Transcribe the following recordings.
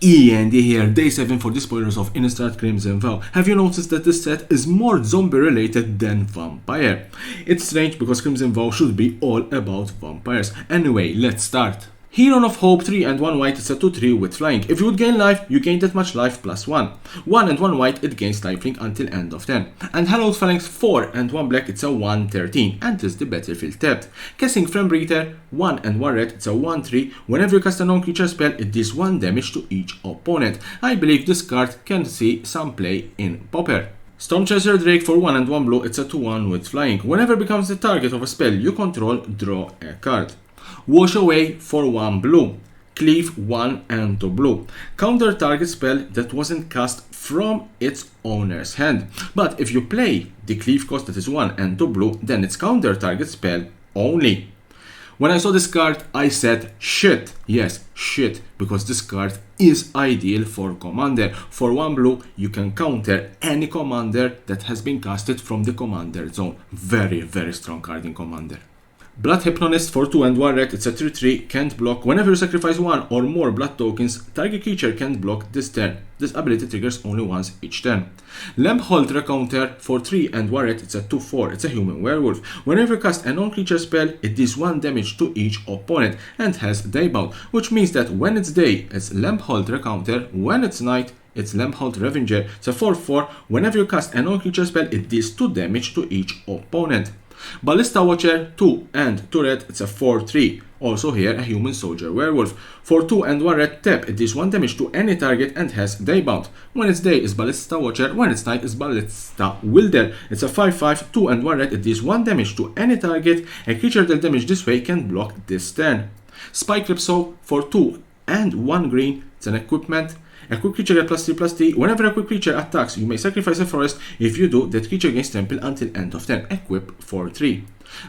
E.N.D here, day 7 for the spoilers of Innistrad Crimson Vow. Have you noticed that this set is more zombie related than vampire? It's strange because Crimson Vow should be all about vampires. Anyway, let's start. Heron of Hope 3 and 1 white is a 2/3 with flying. If you would gain life, you gain that much life plus 1. 1 and 1 white, it gains lifelink until end of turn. And Hallowed Phalanx 4 and 1 black, it's a 1/13, enters the battlefield tapped. Casting Flame Breather 1 and 1 red, it's a 1/3. Whenever you cast a non-creature spell, it deals 1 damage to each opponent. I believe this card can see some play in Pauper. Stormchawr Drake for 1 and 1 blue, it's a 2/1 with flying. Whenever it becomes the target of a spell you control, draw a card. Wash Away for 1 blue. Cleave 1 and 2 blue. Counter target spell that wasn't cast from its owner's hand. But if you play the cleave cost that is 1 and 2 blue, then it's counter target spell only. When I saw this card, I said shit. Yes, shit, because this card is ideal for commander. For 1 blue, you can counter any commander that has been casted from the commander zone. Very, very strong card in commander. Blood Hypnotist for 2 and 1 red, it's a 3/3, can't block. Whenever you sacrifice 1 or more blood tokens, target creature can't block this turn. This ability triggers only once each turn. Lampholder Counter for 3 and 1 red, it's a 2/4, it's a human werewolf. Whenever you cast a non-creature spell, it deals 1 damage to each opponent and has Daybound, which means that when it's day, it's Lampholder Counter, when it's night, it's Lampholder Revenger. It's a 4/4, whenever you cast a non-creature spell, it deals 2 damage to each opponent. Ballista Watcher 2 and 2 red, it's a 4/3. Also here a human soldier werewolf. For 2 and 1 red, tap, it deals 1 damage to any target and has Daybound. When it's day is Ballista Watcher, when it's night is Ballista Wielder. It's a 5/5, 2 and 1 red, it deals 1 damage to any target. A creature that damage this way can block this turn. Spike Ripsaw for 2 and 1 green, it's an equipment. A quick creature gets +3/+3. Whenever a quick creature attacks, you may sacrifice a forest. If you do, that creature gains trample until end of turn. Equip for 3.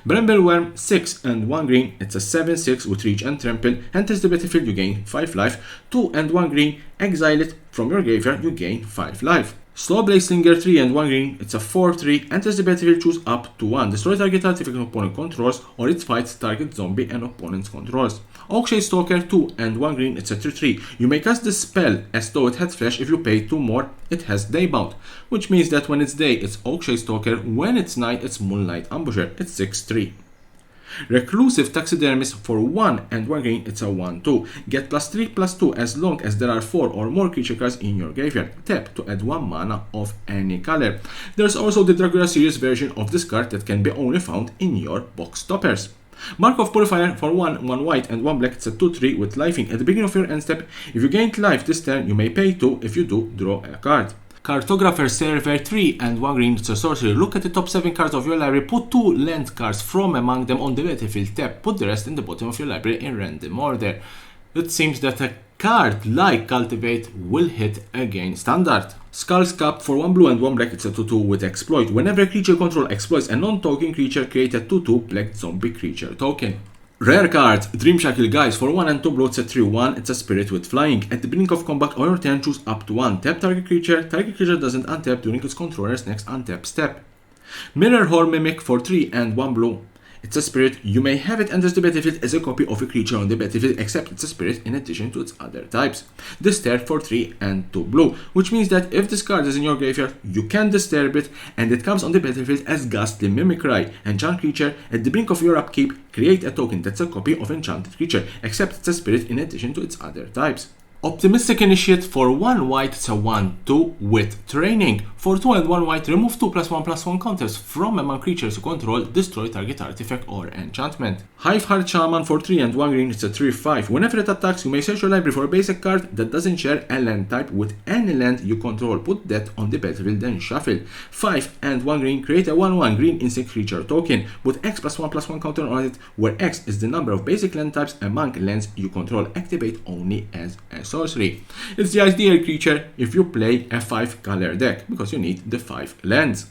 Brambleworm 6 and 1 green. It's a 7/6 with reach and trample. Enters the battlefield, you gain 5 life. 2 and 1 green. Exile it from your graveyard, you gain 5 life. Slowblade Slinger 3 and 1 green, it's a 4/3, enters the battlefield, choose up to 1. Destroy target artifact an opponent controls, or it fights target zombie and opponent's controls. Oakshade Stalker 2 and 1 green, it's a 3/3. You may cast this spell as though it had flash. If you pay 2 more, it has Daybound, which means that when it's day, it's Oakshade Stalker, when it's night, it's Moonlight Ambusher, it's 6/3. Reclusive Taxidermist for 1 and 1 green, it's a 1/2. Get +3/+2 as long as there are 4 or more creature cards in your graveyard. Tap to add 1 mana of any color. There's also the Dragula series version of this card that can be only found in your box toppers. Mark of Purifier for 1 white and 1 black, it's a 2/3 with lifing. At the beginning of your end step, if you gained life this turn, you may pay 2. If you do, draw a card. Cartographer Server 3 and 1 green, it's a sorcery. Look at the top 7 cards of your library, put 2 land cards from among them on the battlefield tab, put the rest in the bottom of your library in random order. It seems that a card like Cultivate will hit against standard. Skaab for 1 blue and 1 black, it's a 2/2 with Exploit. Whenever a creature control exploits a non-token creature, create a 2/2 black zombie creature token. Rare card, Dreamhackle Geist for 1 and 2 blue, it's a 3/1, it's a spirit with flying. At the beginning of combat on your turn, choose up to 1. Tap target creature doesn't untap during its controller's next untap step. Mirrorhole Mimic for 3 and 1 blue. It's a spirit. You may have it enters the battlefield as a copy of a creature on the battlefield, except it's a spirit in addition to its other types. Disturb for 3 and 2 blue, which means that if this card is in your graveyard, you can disturb it, and it comes on the battlefield as Ghastly Mimicry. Enchant creature, at the brink of your upkeep, create a token that's a copy of enchanted creature, except it's a spirit in addition to its other types. Optimistic Initiate for 1 white, it's a 1/2 with training. For 2 and 1 white, remove 2 +1/+1 counters from among creatures you control, destroy target artifact or enchantment. Hiveheart Shaman for 3 and 1 green, it's a 3/5. Whenever it attacks, you may search your library for a basic card that doesn't share a land type with any land you control. Put that on the battlefield, then shuffle. 5 and 1 green, create a 1/1 green insect creature token. Put X +1/+1 counter on it, where X is the number of basic land types among lands you control. Activate only as a sorcery. It's the ideal creature if you play a 5-color deck, because you need the 5 lands.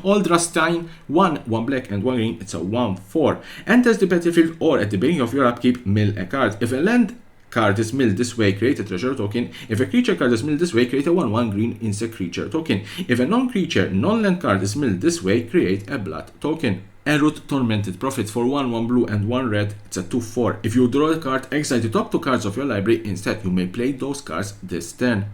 Aldrastein 1 black and 1 green, it's a 1/4. Enters the battlefield or at the beginning of your upkeep, mill a card. If a land card is milled this way, create a treasure token. If a creature card is milled this way, create a 1/1 green insect creature token. If a non-creature, non-land card is milled this way, create a blood token. Erut Tormented Prophet for 1 blue and 1 red, it's a 2/4. If you draw a card, exile the top 2 cards of your library instead. You may play those cards this turn.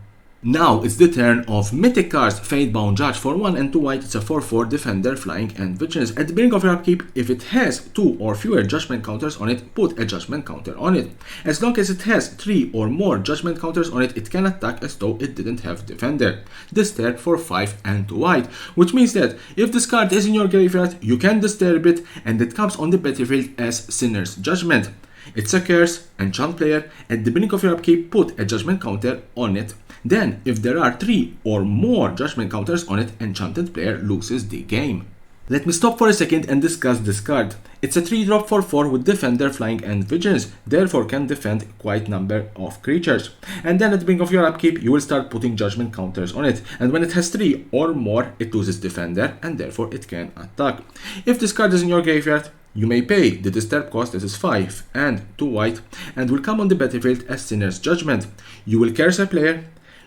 Now it's the turn of Mythic cards. Fatebound Judge for 1 and 2 white, it's a 4/4 Defender, Flying and Vigilance. At the beginning of your upkeep, if it has 2 or fewer judgment counters on it, put a judgment counter on it. As long as it has 3 or more judgment counters on it, it can attack as though it didn't have Defender. This turn for 5 and 2 white, which means that if this card is in your graveyard, you can disturb it and it comes on the battlefield as Sinner's Judgment. It's a curse, enchant player. At the beginning of your upkeep, put a judgment counter on it. Then, if there are 3 or more judgment counters on it, enchanted player loses the game. Let me stop for a second and discuss this card. It's a 3-drop for 4 with Defender, Flying and Vigilance, therefore can defend quite number of creatures. And then at the beginning of your upkeep, you will start putting judgment counters on it. And when it has 3 or more, it loses Defender and therefore it can attack. If this card is in your graveyard, you may pay the disturb cost, that is 5 and 2 white, and will come on the battlefield as Sinner's Judgment. You will curse a player,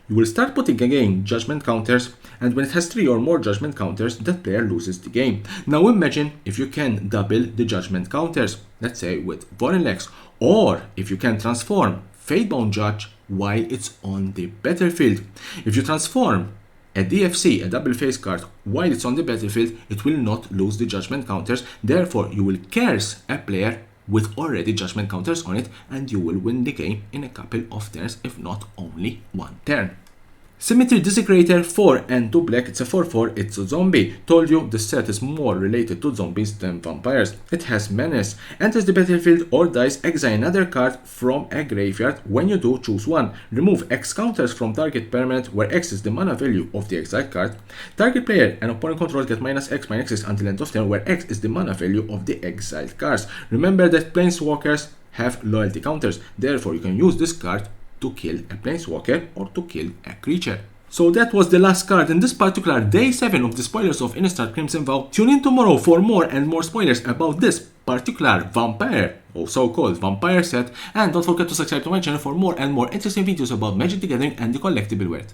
you will start putting again judgment counters, and when it has 3 or more judgment counters, that player loses the game. Now imagine if you can double the judgment counters, let's say with Vorilex, or if you can transform Fatebound Judge while it's on the battlefield. If you transform a DFC, a double face card, while it's on the battlefield, it will not lose the judgment counters, therefore you will curse a player with already judgment counters on it, and you will win the game in a couple of turns, if not only 1 turn. Symmetry Desecrator 4 and 2 black, it's a 4/4, it's a zombie. Told you the set is more related to zombies than vampires. It has menace. Enters the battlefield or dies, exile another card from a graveyard. When you do, choose 1. Remove X counters from target permanent, where X is the mana value of the exiled card. Target player and opponent control get -X until end of turn, where X is the mana value of the exiled cards. Remember that Planeswalkers have loyalty counters, therefore you can use this card to kill a Planeswalker or to kill a creature. So that was the last card in this particular day 7 of the spoilers of Innistrad Crimson Vow. Tune in tomorrow for more and more spoilers about this particular vampire, or so-called vampire set, and don't forget to subscribe to my channel for more and more interesting videos about Magic the Gathering and the collectible world.